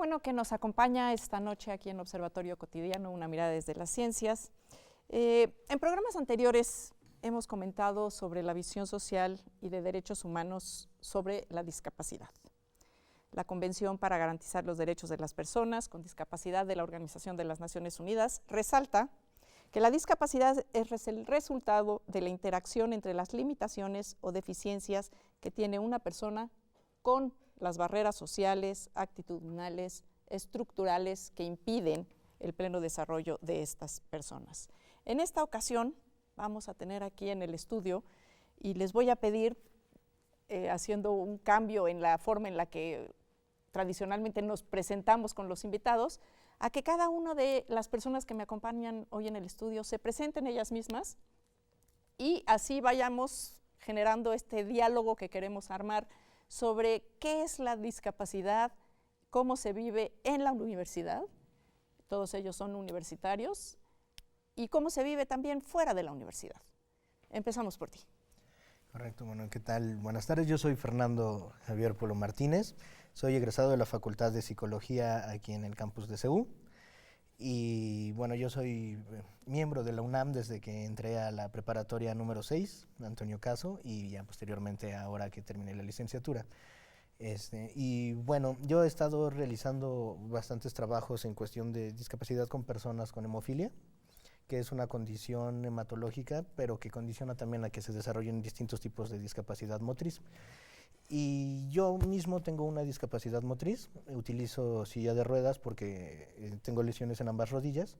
bueno que nos acompaña esta noche aquí en Observatorio Cotidiano, una mirada desde las ciencias. En programas anteriores hemos comentado sobre la visión social y de derechos humanos sobre la discapacidad. La Convención para Garantizar los Derechos de las Personas con Discapacidad de la Organización de las Naciones Unidas resalta que la discapacidad es el resultado de la interacción entre las limitaciones o deficiencias que tiene una persona con las barreras sociales, actitudinales, estructurales que impiden el pleno desarrollo de estas personas. En esta ocasión vamos a tener aquí en el estudio y les voy a pedir, haciendo un cambio en la forma en la que tradicionalmente nos presentamos con los invitados, a que cada una de las personas que me acompañan hoy en el estudio se presenten ellas mismas y así vayamos generando este diálogo que queremos armar sobre qué es la discapacidad, cómo se vive en la universidad, todos ellos son universitarios, y cómo se vive también fuera de la universidad. Empezamos por ti. Correcto, bueno, ¿qué tal? Buenas tardes, yo soy Fernando Javier Polo Martínez, soy egresado de la Facultad de Psicología aquí en el campus de CU, y bueno, yo soy miembro de la UNAM desde que entré a la preparatoria número 6, Antonio Caso, y ya posteriormente ahora que terminé la licenciatura. Y bueno, yo he estado realizando bastantes trabajos en cuestión de discapacidad con personas con hemofilia, que es una condición hematológica, pero que condiciona también a que se desarrollen distintos tipos de discapacidad motriz. Y yo mismo tengo una discapacidad motriz, utilizo silla de ruedas porque tengo lesiones en ambas rodillas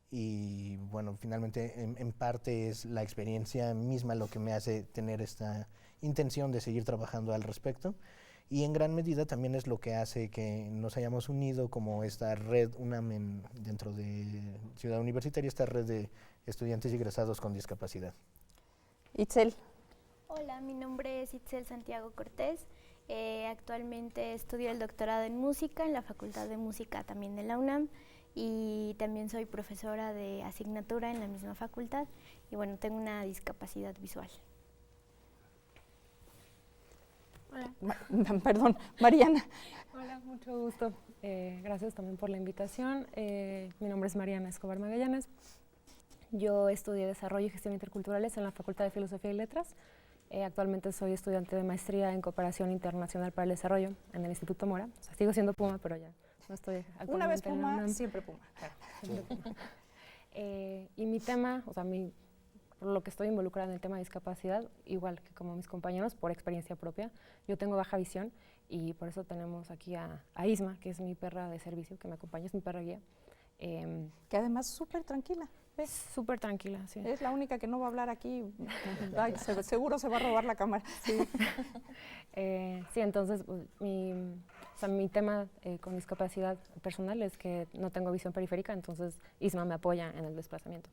y bueno, finalmente en parte es la experiencia misma lo que me hace tener esta intención de seguir trabajando al respecto. Y en gran medida también es lo que hace que nos hayamos unido como esta red UNAM dentro de Ciudad Universitaria, esta red de estudiantes y egresados con discapacidad. Itzel. Hola, mi nombre es Itzel Santiago Cortés. Actualmente estudio el doctorado en música en la Facultad de Música también de la UNAM y también soy profesora de asignatura en la misma facultad y bueno, tengo una discapacidad visual. Hola. Perdón, Mariana. Hola, mucho gusto. Gracias también por la invitación. Mi nombre es Mariana Escobar Magallanes. Yo estudié Desarrollo y Gestión Interculturales en la Facultad de Filosofía y Letras. Actualmente soy estudiante de maestría en Cooperación Internacional para el Desarrollo en el Instituto Mora. O sea, sigo siendo Puma, pero ya no estoy actualmente. Una vez Puma, siempre Puma. Claro. Siempre Puma. Y mi tema, o sea, por lo que estoy involucrada en el tema de discapacidad, igual que como mis compañeros, por experiencia propia, yo tengo baja visión y por eso tenemos aquí a Isma, que es mi perra de servicio, que me acompaña, es mi perra guía. Que además es súper tranquila. Es súper tranquila, sí. Es la única que no va a hablar aquí. Ay, seguro se va a robar la cámara. Sí, sí, entonces pues, mi tema con discapacidad personal es que no tengo visión periférica, entonces Isma me apoya en el desplazamiento.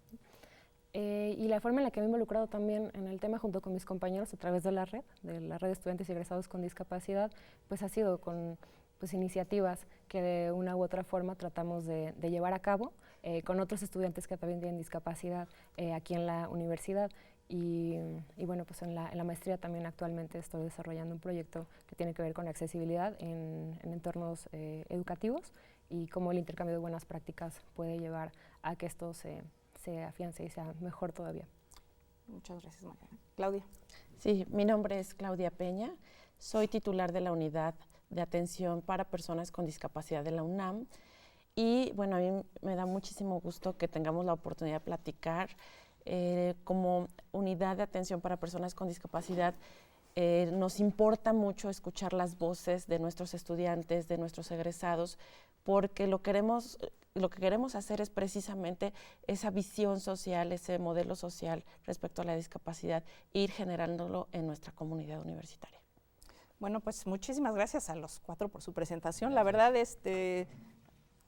Y la forma en la que me he involucrado también en el tema junto con mis compañeros a través de la red de estudiantes y egresados con discapacidad, pues ha sido con iniciativas que de una u otra forma tratamos de llevar a cabo con otros estudiantes que también tienen discapacidad aquí en la universidad. Y bueno, pues en la maestría también actualmente estoy desarrollando un proyecto que tiene que ver con la accesibilidad en entornos educativos y cómo el intercambio de buenas prácticas puede llevar a que esto se afiance y sea mejor todavía. Muchas gracias, Mariana. Claudia. Sí, mi nombre es Claudia Peña, soy titular de la Unidad de Atención para Personas con Discapacidad de la UNAM y bueno, a mí me da muchísimo gusto que tengamos la oportunidad de platicar como Unidad de Atención para Personas con Discapacidad. Nos importa mucho escuchar las voces de nuestros estudiantes, de nuestros egresados, porque lo que queremos hacer es precisamente esa visión social, ese modelo social respecto a la discapacidad, ir generándolo en nuestra comunidad universitaria. Bueno, pues muchísimas gracias a los cuatro por su presentación. La verdad,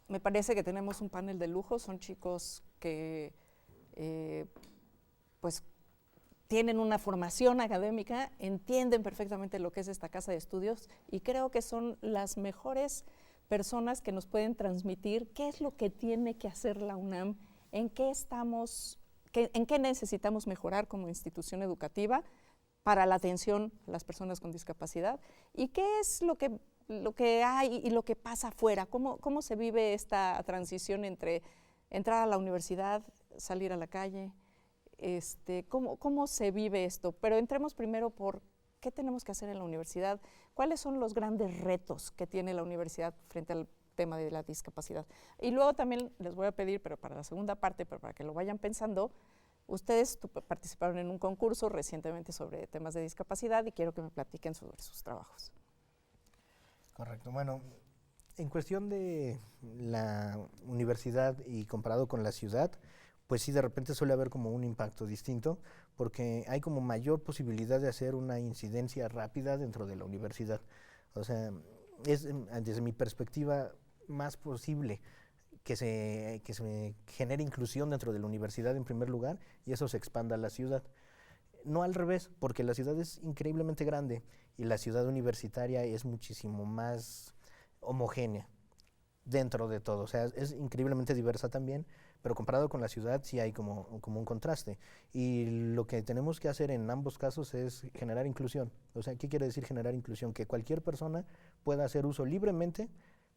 me parece que tenemos un panel de lujo, son chicos que pues tienen una formación académica, entienden perfectamente lo que es esta casa de estudios y creo que son las mejores personas que nos pueden transmitir qué es lo que tiene que hacer la UNAM, en qué necesitamos mejorar como institución educativa para la atención a las personas con discapacidad y qué es lo que lo que hay y lo que pasa afuera. ¿Cómo se vive esta transición entre entrar a la universidad, salir a la calle? ¿Cómo se vive esto? Pero entremos primero por qué tenemos que hacer en la universidad, cuáles son los grandes retos que tiene la universidad frente al tema de la discapacidad. Y luego también les voy a pedir, pero para la segunda parte, pero para que lo vayan pensando, ustedes participaron en un concurso recientemente sobre temas de discapacidad y quiero que me platiquen sobre sus trabajos. Correcto. Bueno, en cuestión de la universidad y comparado con la ciudad, pues sí, de repente suele haber como un impacto distinto, porque hay como mayor posibilidad de hacer una incidencia rápida dentro de la universidad. O sea, es desde mi perspectiva más posible que se genere inclusión dentro de la universidad en primer lugar y eso se expanda a la ciudad. No al revés, porque la ciudad es increíblemente grande y la ciudad universitaria es muchísimo más homogénea dentro de todo. O sea, es increíblemente diversa también, pero comparado con la ciudad sí hay como un contraste. Y lo que tenemos que hacer en ambos casos es generar inclusión. O sea, ¿qué quiere decir generar inclusión? Que cualquier persona pueda hacer uso libremente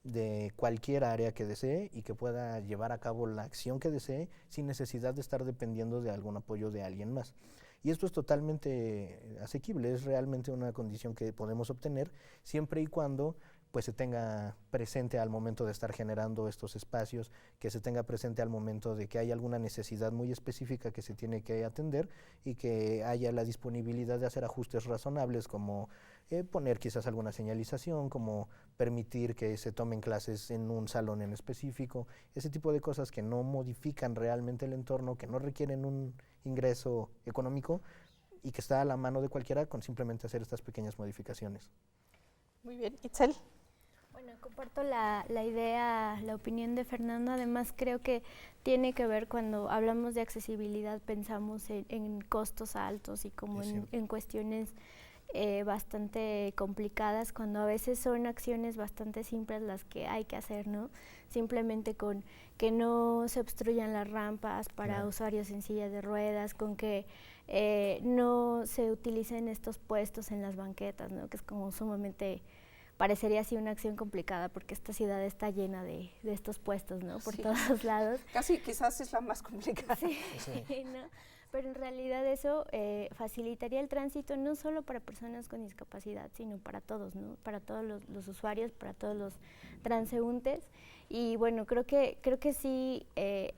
de cualquier área que desee y que pueda llevar a cabo la acción que desee sin necesidad de estar dependiendo de algún apoyo de alguien más. Y esto es totalmente asequible, es realmente una condición que podemos obtener siempre y cuando pues se tenga presente al momento de estar generando estos espacios, que se tenga presente al momento de que hay alguna necesidad muy específica que se tiene que atender y que haya la disponibilidad de hacer ajustes razonables como poner quizás alguna señalización, como permitir que se tomen clases en un salón en específico, ese tipo de cosas que no modifican realmente el entorno, que no requieren un ingreso económico y que está a la mano de cualquiera con simplemente hacer estas pequeñas modificaciones. Muy bien, Itzel. Bueno, comparto la idea, la opinión de Fernando. Además, creo que tiene que ver cuando hablamos de accesibilidad, pensamos en costos altos y como en cuestiones bastante complicadas, cuando a veces son acciones bastante simples las que hay que hacer, ¿no? Simplemente con que no se obstruyan las rampas para usuarios en silla de ruedas, con que no se utilicen estos puestos en las banquetas, ¿no? Que es como sumamente... Parecería así una acción complicada porque esta ciudad está llena de estos puestos, ¿no? Por todos lados. Casi quizás es la más complicada. Sí, ¿no? Pero en realidad eso facilitaría el tránsito no solo para personas con discapacidad, sino para todos, ¿no? Para todos los usuarios, para todos los transeúntes. Y bueno, creo que sí,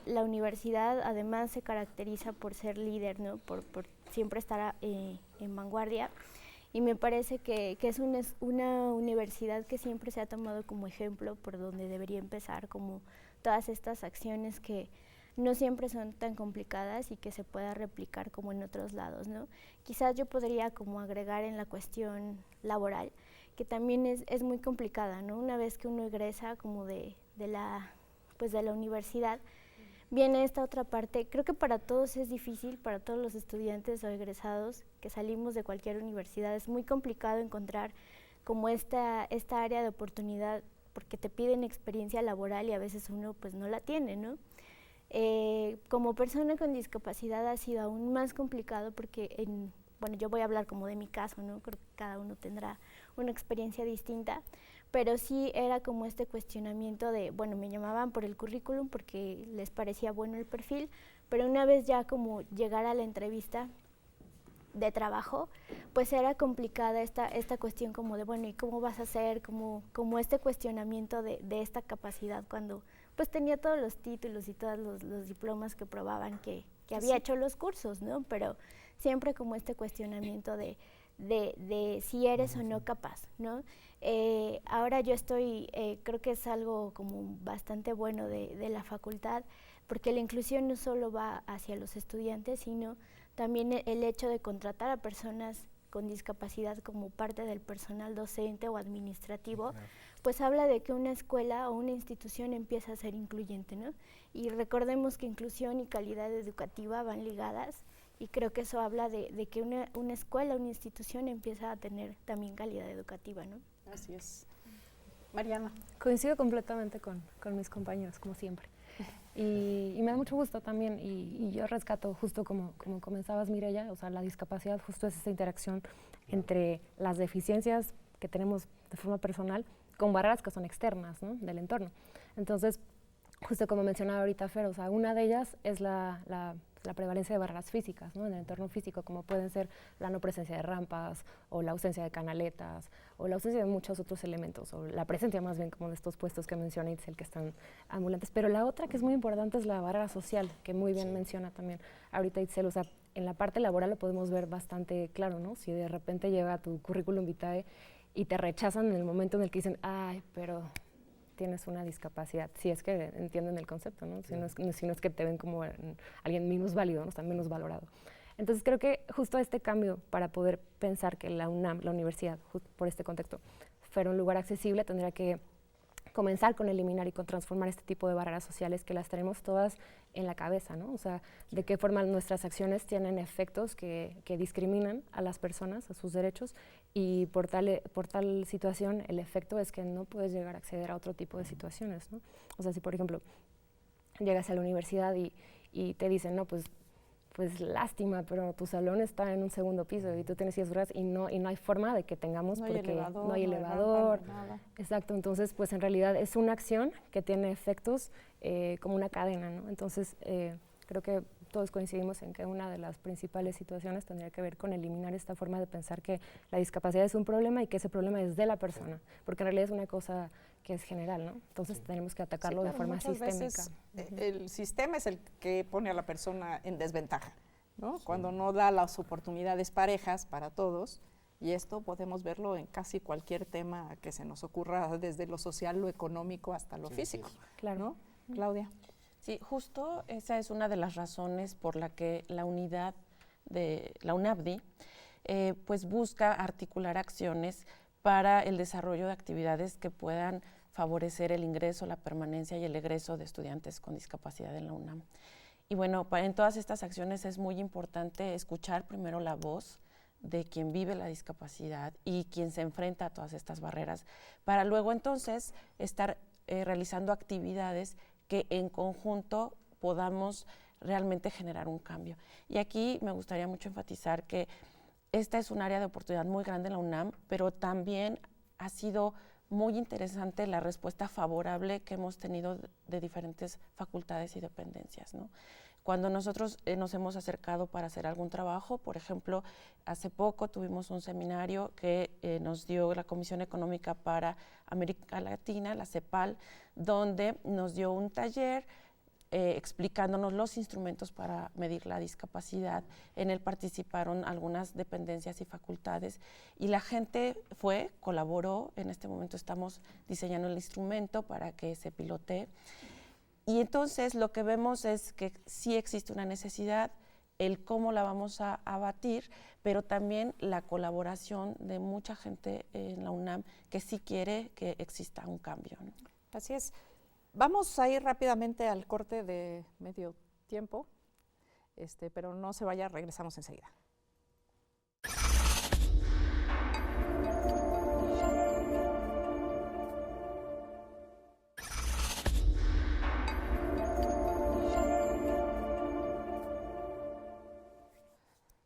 la universidad además se caracteriza por ser líder, ¿no? Por siempre estar en vanguardia. Y me parece que es una universidad que siempre se ha tomado como ejemplo por donde debería empezar, como todas estas acciones que no siempre son tan complicadas y que se pueda replicar como en otros lados, ¿no? Quizás yo podría como agregar en la cuestión laboral, que también es muy complicada, ¿no? Una vez que uno egresa como de la universidad, viene esta otra parte. Creo que para todos es difícil, para todos los estudiantes o egresados que salimos de cualquier universidad, es muy complicado encontrar como esta área de oportunidad porque te piden experiencia laboral y a veces uno pues no la tiene, ¿no? Como persona con discapacidad ha sido aún más complicado porque, bueno, yo voy a hablar como de mi caso, ¿no? Creo que cada uno tendrá una experiencia distinta, pero sí era como este cuestionamiento de, bueno, me llamaban por el currículum porque les parecía bueno el perfil, pero una vez ya como llegar a la entrevista de trabajo, pues era complicada esta cuestión como de, bueno, ¿y cómo vas a hacer? Como este cuestionamiento de esta capacidad cuando pues tenía todos los títulos y todos los diplomas que probaban que había hecho los cursos, ¿no? Pero siempre como este cuestionamiento de si eres o no capaz, ¿no? Ahora yo estoy, creo que es algo como bastante bueno de la facultad, porque la inclusión no solo va hacia los estudiantes, sino también el hecho de contratar a personas con discapacidad como parte del personal docente o administrativo, pues habla de que una escuela o una institución empieza a ser incluyente, ¿no? Y recordemos que inclusión y calidad educativa van ligadas, y creo que eso habla de que una escuela, una institución empieza a tener también calidad educativa, ¿no? Así es. Mariana. Coincido completamente con mis compañeros, como siempre. Y me da mucho gusto también, y yo rescato justo como comenzabas, Mireya, o sea, la discapacidad justo es esa interacción entre las deficiencias que tenemos de forma personal con barreras que son externas, ¿no?, del entorno. Entonces, justo como mencionaba ahorita Fer, o sea, una de ellas es la prevalencia de barreras físicas, ¿no?, en el entorno físico, como pueden ser la no presencia de rampas, o la ausencia de canaletas, o la ausencia de muchos otros elementos, o la presencia más bien como de estos puestos que menciona Itzel, que están ambulantes. Pero la otra que es muy importante es la barrera social, que muy bien menciona también ahorita Itzel. O sea, en la parte laboral lo podemos ver bastante claro, ¿no? Si de repente llega tu currículum vitae y te rechazan en el momento en el que dicen, ay, pero tienes una discapacidad, si es que entienden el concepto, ¿no? Si no es que te ven como alguien menos válido, ¿no? Está menos valorado. Entonces creo que justo este cambio para poder pensar que la UNAM, la universidad, por este contexto, fuera un lugar accesible, tendría que comenzar con eliminar y con transformar este tipo de barreras sociales que las tenemos todas en la cabeza, ¿no? O sea, de qué forma nuestras acciones tienen efectos que discriminan a las personas, a sus derechos, y por tal situación el efecto es que no puedes llegar a acceder a otro tipo de situaciones, ¿no? O sea, si por ejemplo llegas a la universidad y te dicen, no, pues lástima, pero tu salón está en un segundo piso y tú tienes sillas de ruedas y no hay forma de que tengamos, porque no hay elevador. Exacto, entonces pues en realidad es una acción que tiene efectos como una cadena, ¿no? Entonces creo que todos coincidimos en que una de las principales situaciones tendría que ver con eliminar esta forma de pensar que la discapacidad es un problema y que ese problema es de la persona, porque en realidad es una cosa que es general, ¿no? Entonces tenemos que atacarlo de forma sistémica. Veces, el sistema es el que pone a la persona en desventaja, ¿no? Cuando no da las oportunidades parejas para todos, y esto podemos verlo en casi cualquier tema que se nos ocurra, desde lo social, lo económico, hasta lo físico. Claro. ¿No? Claudia. Sí, justo esa es una de las razones por la que la unidad de la UNABDI pues busca articular acciones para el desarrollo de actividades que puedan favorecer el ingreso, la permanencia y el egreso de estudiantes con discapacidad en la UNAM. Y bueno, en todas estas acciones es muy importante escuchar primero la voz de quien vive la discapacidad y quien se enfrenta a todas estas barreras, para luego entonces estar realizando actividades que en conjunto podamos realmente generar un cambio. Y aquí me gustaría mucho enfatizar que esta es un área de oportunidad muy grande en la UNAM, pero también ha sido muy interesante la respuesta favorable que hemos tenido de diferentes facultades y dependencias, ¿no? Cuando nosotros nos hemos acercado para hacer algún trabajo, por ejemplo, hace poco tuvimos un seminario que nos dio la Comisión Económica para América Latina, la CEPAL, donde nos dio un taller explicándonos los instrumentos para medir la discapacidad. En él participaron algunas dependencias y facultades y la gente colaboró. En este momento estamos diseñando el instrumento para que se pilotee. Y entonces lo que vemos es que sí existe una necesidad, el cómo la vamos a abatir, pero también la colaboración de mucha gente en la UNAM que sí quiere que exista un cambio, ¿no? Así es. Vamos a ir rápidamente al corte de medio tiempo, pero no se vaya, regresamos enseguida.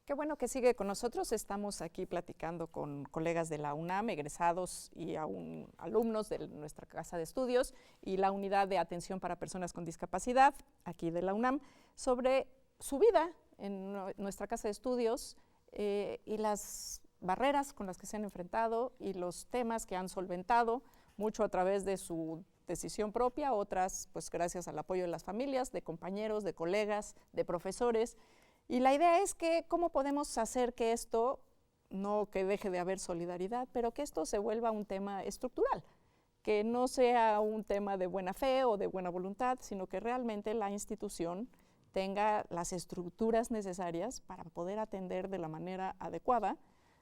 Qué bueno que sigue con nosotros. Estamos aquí platicando con colegas de la UNAM, egresados y aún alumnos de nuestra casa de estudios y la unidad de atención para personas con discapacidad aquí de la UNAM, sobre su vida en nuestra casa de estudios y las barreras con las que se han enfrentado y los temas que han solventado, mucho a través de su decisión propia, otras pues gracias al apoyo de las familias, de compañeros, de colegas, de profesores. Y la idea es que cómo podemos hacer que esto, no que deje de haber solidaridad, pero que esto se vuelva un tema estructural, que no sea un tema de buena fe o de buena voluntad, sino que realmente la institución tenga las estructuras necesarias para poder atender de la manera adecuada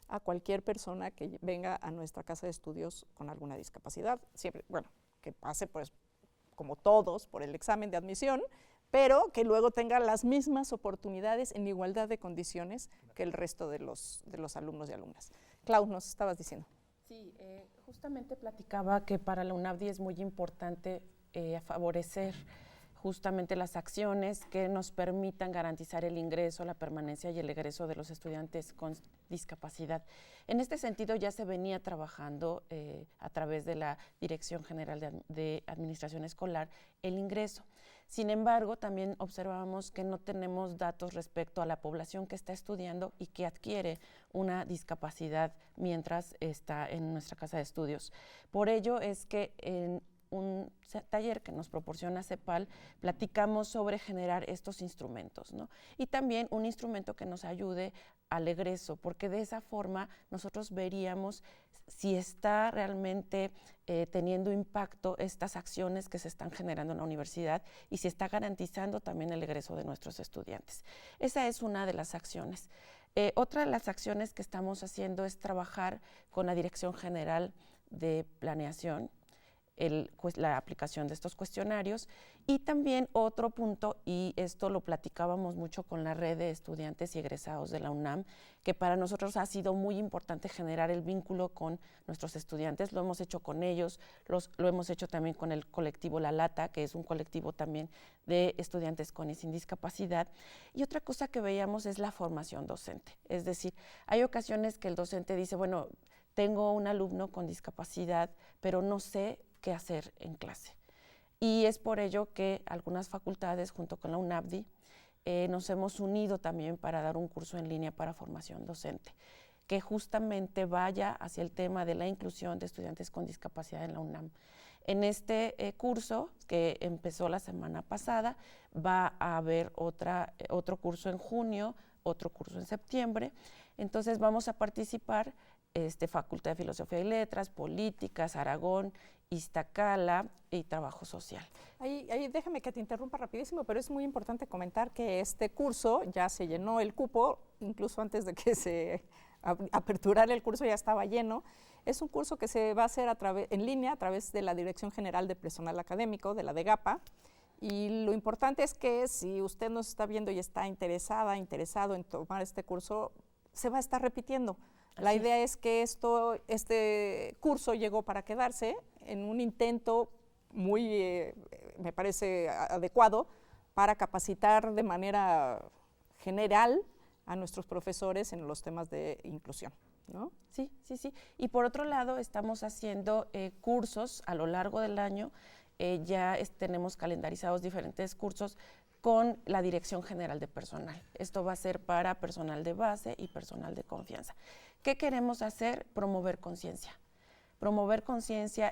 a cualquier persona que venga a nuestra casa de estudios con alguna discapacidad. Siempre, bueno, que pase pues como todos por el examen de admisión, pero que luego tenga las mismas oportunidades en igualdad de condiciones que el resto de los alumnos y alumnas. Clau, nos estabas diciendo. Sí, justamente platicaba que para la UNABDI es muy importante favorecer justamente las acciones que nos permitan garantizar el ingreso, la permanencia y el egreso de los estudiantes con discapacidad. En este sentido ya se venía trabajando a través de la Dirección General de Administración Escolar el ingreso. Sin embargo, también observamos que no tenemos datos respecto a la población que está estudiando y que adquiere una discapacidad mientras está en nuestra casa de estudios. Por ello es que en un taller que nos proporciona CEPAL, platicamos sobre generar estos instrumentos, ¿no? Y también un instrumento que nos ayude al egreso, porque de esa forma nosotros veríamos si está realmente teniendo impacto estas acciones que se están generando en la universidad y si está garantizando también el egreso de nuestros estudiantes. Esa es una de las acciones. Otra de las acciones que estamos haciendo es trabajar con la Dirección General de Planeación, la aplicación de estos cuestionarios, y también otro punto, y esto lo platicábamos mucho con la red de estudiantes y egresados de la UNAM, que para nosotros ha sido muy importante generar el vínculo con nuestros estudiantes. Lo hemos hecho con ellos, lo hemos hecho también con el colectivo La Lata, que es un colectivo también de estudiantes con y sin discapacidad. Y otra cosa que veíamos es la formación docente, es decir, hay ocasiones que el docente dice, bueno, tengo un alumno con discapacidad, pero no sé qué hacer en clase. Y es por ello que algunas facultades, junto con la UNABDI, nos hemos unido también para dar un curso en línea para formación docente, que justamente vaya hacia el tema de la inclusión de estudiantes con discapacidad en la UNAM. En este curso, que empezó la semana pasada, va a haber otro curso en junio, otro curso en septiembre. Entonces vamos a participar Facultad de Filosofía y Letras, Políticas, Aragón, Iztacala y Trabajo Social. Ahí déjame que te interrumpa rapidísimo, pero es muy importante comentar que este curso ya se llenó el cupo, incluso antes de que se aperturara el curso ya estaba lleno. Es un curso que se va a hacer en línea a través de la Dirección General de Personal Académico, de la DEGAPA, y lo importante es que si usted nos está viendo y está interesado en tomar este curso, se va a estar repitiendo. La idea es que este curso llegó para quedarse en un intento muy, me parece adecuado, para capacitar de manera general a nuestros profesores en los temas de inclusión, ¿no? Sí. Y por otro lado, estamos haciendo cursos a lo largo del año. Tenemos calendarizados diferentes cursos con la Dirección General de Personal. Esto va a ser para personal de base y personal de confianza. ¿Qué queremos hacer? Promover conciencia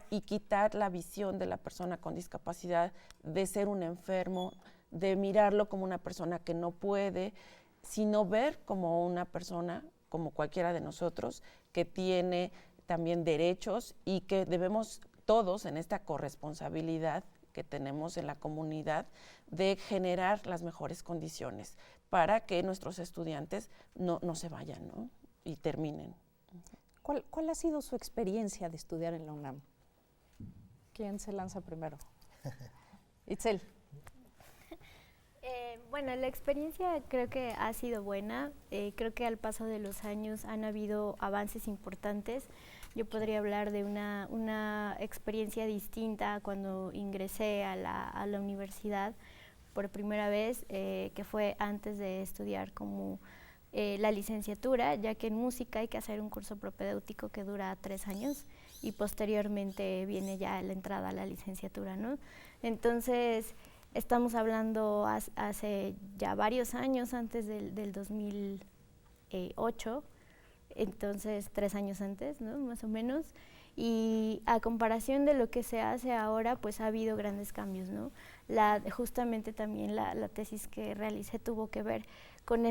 y quitar la visión de la persona con discapacidad de ser un enfermo, de mirarlo como una persona que no puede, sino ver como una persona, como cualquiera de nosotros, que tiene también derechos y que debemos todos en esta corresponsabilidad que tenemos en la comunidad de generar las mejores condiciones para que nuestros estudiantes no se vayan, ¿no? Y terminen. ¿Cuál ha sido su experiencia de estudiar en la UNAM? ¿Quién se lanza primero? Itzel. Bueno, la experiencia creo que ha sido buena. Creo que al paso de los años han habido avances importantes. Yo podría hablar de una experiencia distinta cuando ingresé a la universidad por primera vez, que fue antes de estudiar como la licenciatura, ya que en música hay que hacer un curso propedéutico que dura 3 años y posteriormente viene ya la entrada a la licenciatura, ¿no? Entonces, estamos hablando hace ya varios años, antes del 2008, entonces 3 años antes, ¿no? Más o menos. Y a comparación de lo que se hace ahora, pues ha habido grandes cambios, ¿no? Justamente también la tesis que realicé tuvo que ver con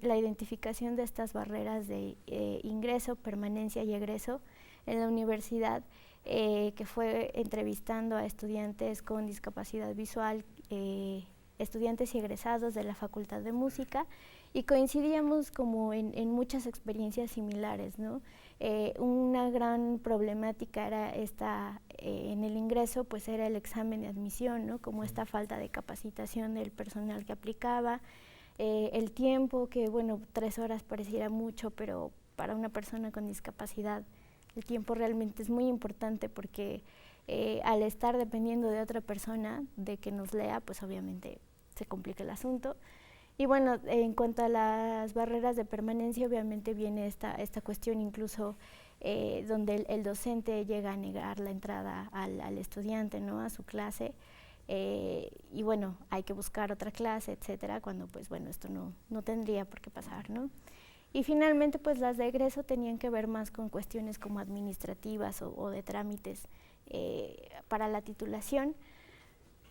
la identificación de estas barreras de ingreso, permanencia y egreso en la universidad, que fue entrevistando a estudiantes con discapacidad visual, estudiantes y egresados de la Facultad de Música, y coincidíamos como en muchas experiencias similares, ¿no? Una gran problemática era en el ingreso, pues era el examen de admisión, ¿no? Como esta falta de capacitación del personal que aplicaba, el tiempo, que bueno, 3 horas pareciera mucho, pero para una persona con discapacidad el tiempo realmente es muy importante porque al estar dependiendo de otra persona de que nos lea, pues obviamente se complica el asunto. Y bueno, en cuanto a las barreras de permanencia, obviamente viene esta cuestión incluso donde el docente llega a negar la entrada al estudiante, ¿no?, a su clase, y bueno, hay que buscar otra clase, etcétera, cuando pues bueno, esto no tendría por qué pasar, ¿no? Y finalmente pues las de egreso tenían que ver más con cuestiones como administrativas o de trámites para la titulación.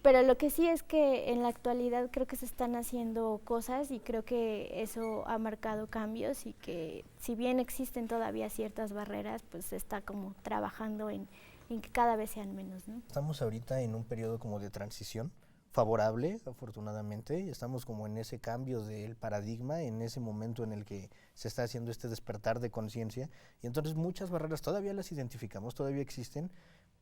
Pero lo que sí es que en la actualidad creo que se están haciendo cosas y creo que eso ha marcado cambios y que si bien existen todavía ciertas barreras, pues se está como trabajando en que cada vez sean menos, ¿no? Estamos ahorita en un periodo como de transición favorable, afortunadamente, y estamos como en ese cambio del paradigma, en ese momento en el que se está haciendo este despertar de conciencia, y entonces muchas barreras todavía las identificamos, todavía existen,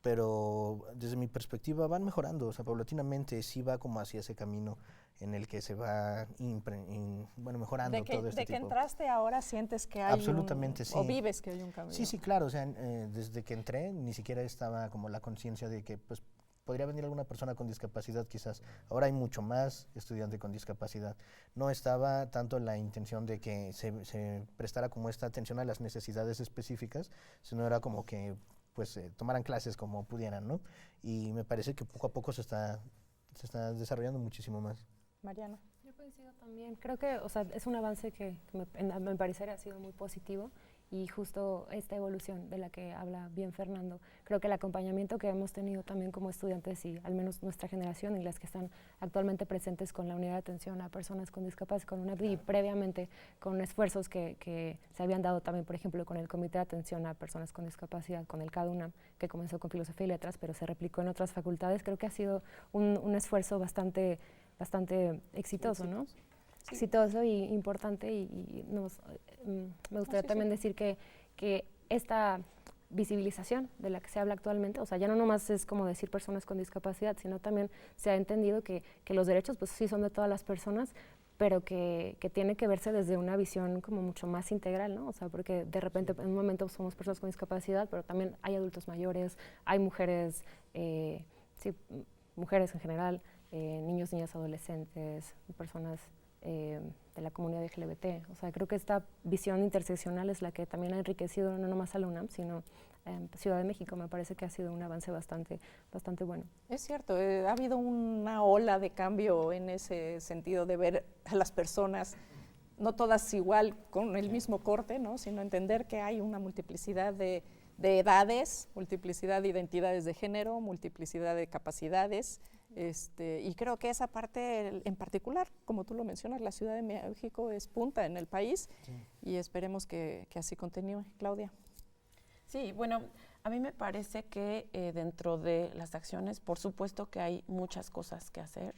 pero desde mi perspectiva van mejorando, o sea, paulatinamente sí va como hacia ese camino en el que se va mejorando todo este de que tipo. entraste ahora sientes que hay Absolutamente, sí. O vives que hay un cambio. Sí, claro, o sea, desde que entré ni siquiera estaba como la conciencia de que pues podría venir alguna persona con discapacidad quizás. Ahora hay mucho más estudiante con discapacidad. No estaba tanto la intención de que se prestara como esta atención a las necesidades específicas, sino era como que pues tomaran clases como pudieran, ¿no? Y me parece que poco a poco se está desarrollando muchísimo más. Mariana. Yo coincido también. Creo que, o sea, es un avance que me parecer ha sido muy positivo, y justo esta evolución de la que habla bien Fernando, creo que el acompañamiento que hemos tenido también como estudiantes, y al menos nuestra generación y las que están actualmente presentes con la unidad de atención a personas con discapacidad, con UNAP, y previamente con esfuerzos que se habían dado también, por ejemplo, con el Comité de Atención a Personas con Discapacidad, con el CADUNAM, que comenzó con Filosofía y Letras, pero se replicó en otras facultades. Creo que ha sido un esfuerzo bastante exitoso, ¿no? Sí. Exitoso y importante, y me gustaría también decir que esta visibilización de la que se habla actualmente, o sea, ya no nomás es como decir personas con discapacidad, sino también se ha entendido que los derechos pues sí son de todas las personas, pero que tiene que verse desde una visión como mucho más integral, ¿no? O sea, porque de repente en un momento somos personas con discapacidad, pero también hay adultos mayores, hay mujeres, mujeres en general, niños, niñas, adolescentes, personas de la comunidad LGBT. O sea, creo que esta visión interseccional es la que también ha enriquecido no nomás a la UNAM, sino Ciudad de México. Me parece que ha sido un avance bastante bueno. Es cierto, ha habido una ola de cambio en ese sentido de ver a las personas, no todas igual, con el mismo corte, ¿no?, sino entender que hay una multiplicidad de edades, multiplicidad de identidades de género, multiplicidad de capacidades. Y creo que esa parte en particular, como tú lo mencionas, la Ciudad de México es punta en el país, sí, y esperemos que así continúe. Claudia. Sí, bueno, a mí me parece que dentro de las acciones, por supuesto que hay muchas cosas que hacer.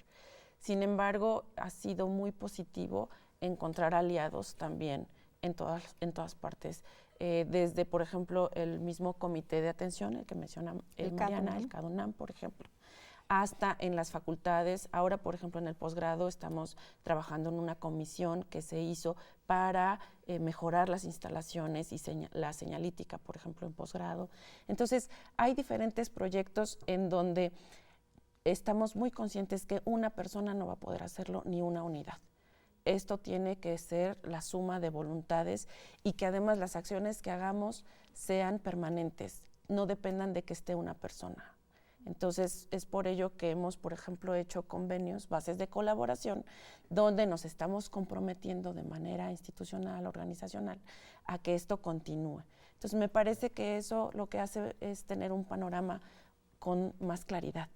Sin embargo, ha sido muy positivo encontrar aliados también en todas partes. Desde, por ejemplo, el mismo comité de atención, el que menciona Mariana, el CADUNAM, por ejemplo, hasta en las facultades. Ahora, por ejemplo, en el posgrado estamos trabajando en una comisión que se hizo para mejorar las instalaciones y la señalítica, por ejemplo, en posgrado. Entonces, hay diferentes proyectos en donde estamos muy conscientes que una persona no va a poder hacerlo, ni una unidad. Esto tiene que ser la suma de voluntades, y que además las acciones que hagamos sean permanentes, no dependan de que esté una persona. Entonces, es por ello que hemos, por ejemplo, hecho convenios, bases de colaboración, donde nos estamos comprometiendo de manera institucional, organizacional, a que esto continúe. Entonces, me parece que eso lo que hace es tener un panorama con más claridad.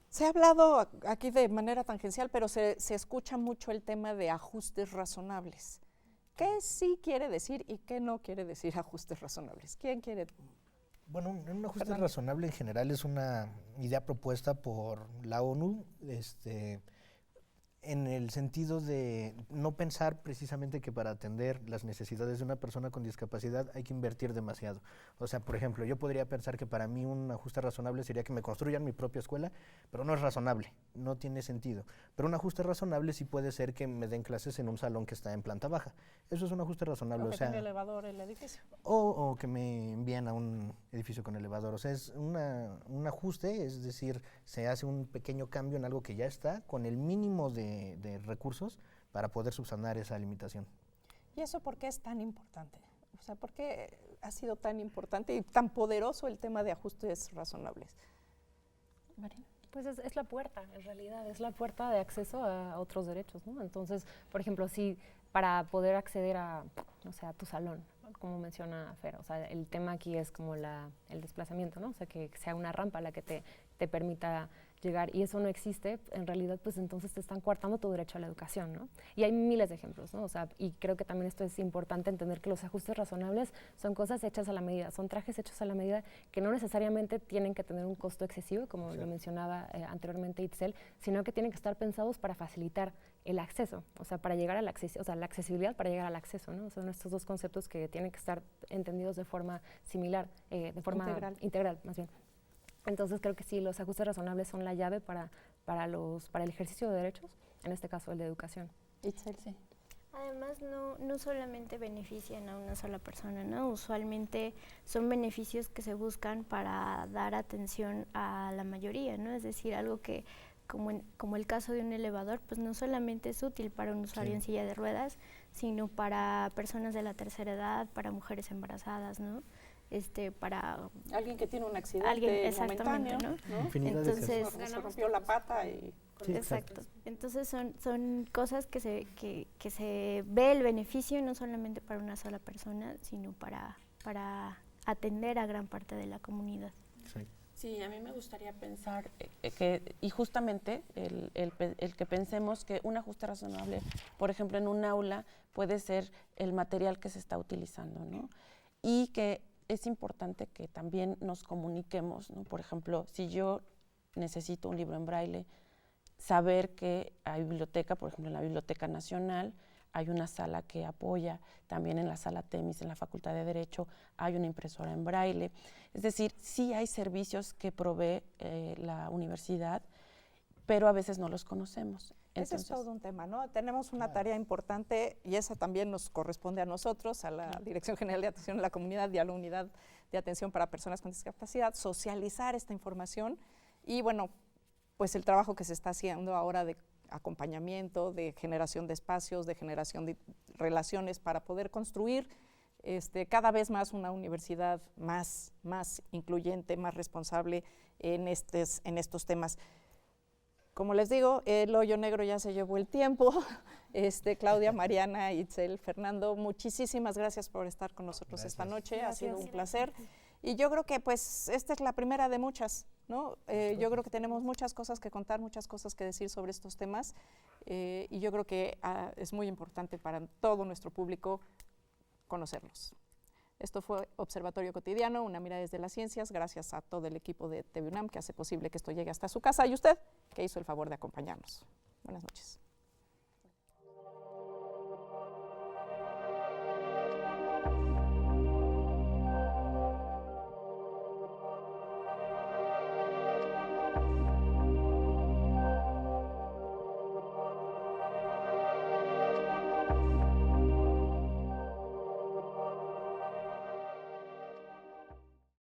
Se ha hablado aquí de manera tangencial, pero se escucha mucho el tema de ajustes razonables. ¿Qué sí quiere decir y qué no quiere decir ajustes razonables? ¿Quién quiere? Bueno, un ajuste razonable en general es una idea propuesta por la ONU. en el sentido de no pensar precisamente que para atender las necesidades de una persona con discapacidad hay que invertir demasiado. O sea, por ejemplo, yo podría pensar que para mí un ajuste razonable sería que me construyan mi propia escuela, pero no es razonable, no tiene sentido. Pero un ajuste razonable sí puede ser que me den clases en un salón que está en planta baja. Eso es un ajuste razonable. O que tenga elevador el edificio. O que me envían a un edificio con elevador. O sea, es un ajuste, es decir, se hace un pequeño cambio en algo que ya está, con el mínimo de recursos para poder subsanar esa limitación. ¿Y eso por qué es tan importante? O sea, ¿por qué ha sido tan importante y tan poderoso el tema de ajustes razonables? Marina. Pues es la puerta, en realidad, es la puerta de acceso a otros derechos, ¿no? Entonces, por ejemplo, si para poder acceder a, no sé, a tu salón, como menciona Fer, o sea, el tema aquí es como el desplazamiento, ¿no? O sea, que sea una rampa la que te permita llegar, y eso no existe, en realidad, pues entonces te están coartando tu derecho a la educación, ¿no? Y hay miles de ejemplos, ¿no? O sea, y creo que también esto es importante entender que los ajustes razonables son cosas hechas a la medida, son trajes hechos a la medida que no necesariamente tienen que tener un costo excesivo, como lo mencionaba anteriormente Itzel, sino que tienen que estar pensados para facilitar el acceso, o sea, para llegar al acceso, o sea, la accesibilidad para llegar al acceso, ¿no? Son estos dos conceptos que tienen que estar entendidos de forma similar, de forma integral más bien. Entonces creo que sí, los ajustes razonables son la llave para el ejercicio de derechos, en este caso el de educación. Itzel, sí. Además, no solamente benefician a una sola persona, ¿no? Usualmente son beneficios que se buscan para dar atención a la mayoría, ¿no? Es decir, algo que, como el caso de un elevador, pues no solamente es útil para un usuario en silla de ruedas, sino para personas de la tercera edad, para mujeres embarazadas, ¿no? Para alguien que tiene un accidente momentáneo, ¿no? Entonces se rompió la pata y exacto. Entonces son cosas que se ve el beneficio no solamente para una sola persona, sino para atender a gran parte de la comunidad. Sí, a mí me gustaría pensar y justamente el que pensemos que un ajuste razonable, por ejemplo, en un aula puede ser el material que se está utilizando, ¿no? Y que es importante que también nos comuniquemos, ¿no? Por ejemplo, si yo necesito un libro en braille, saber que hay biblioteca, por ejemplo, en la Biblioteca Nacional hay una sala que apoya, también en la sala Temis, en la Facultad de Derecho, hay una impresora en braille. Es decir, sí hay servicios que provee la universidad, pero a veces no los conocemos. Ese es todo un tema, ¿no? Tenemos una tarea importante y esa también nos corresponde a nosotros, a la Dirección General de Atención a la Comunidad y a la Unidad de Atención para Personas con Discapacidad, socializar esta información y, bueno, pues el trabajo que se está haciendo ahora de acompañamiento, de generación de espacios, de generación de relaciones para poder construir cada vez más una universidad más incluyente, más responsable en estos temas. Como les digo, el hoyo negro ya se llevó el tiempo. Claudia, Mariana, Itzel, Fernando, muchísimas gracias por estar con nosotros esta noche. Gracias. Ha sido un placer. Y yo creo que pues esta es la primera de muchas, ¿no? Yo creo que tenemos muchas cosas que contar, muchas cosas que decir sobre estos temas. Y yo creo que es muy importante para todo nuestro público conocerlos. Esto fue Observatorio Cotidiano, una mirada desde las ciencias, gracias a todo el equipo de TV UNAM que hace posible que esto llegue hasta su casa y usted que hizo el favor de acompañarnos. Buenas noches.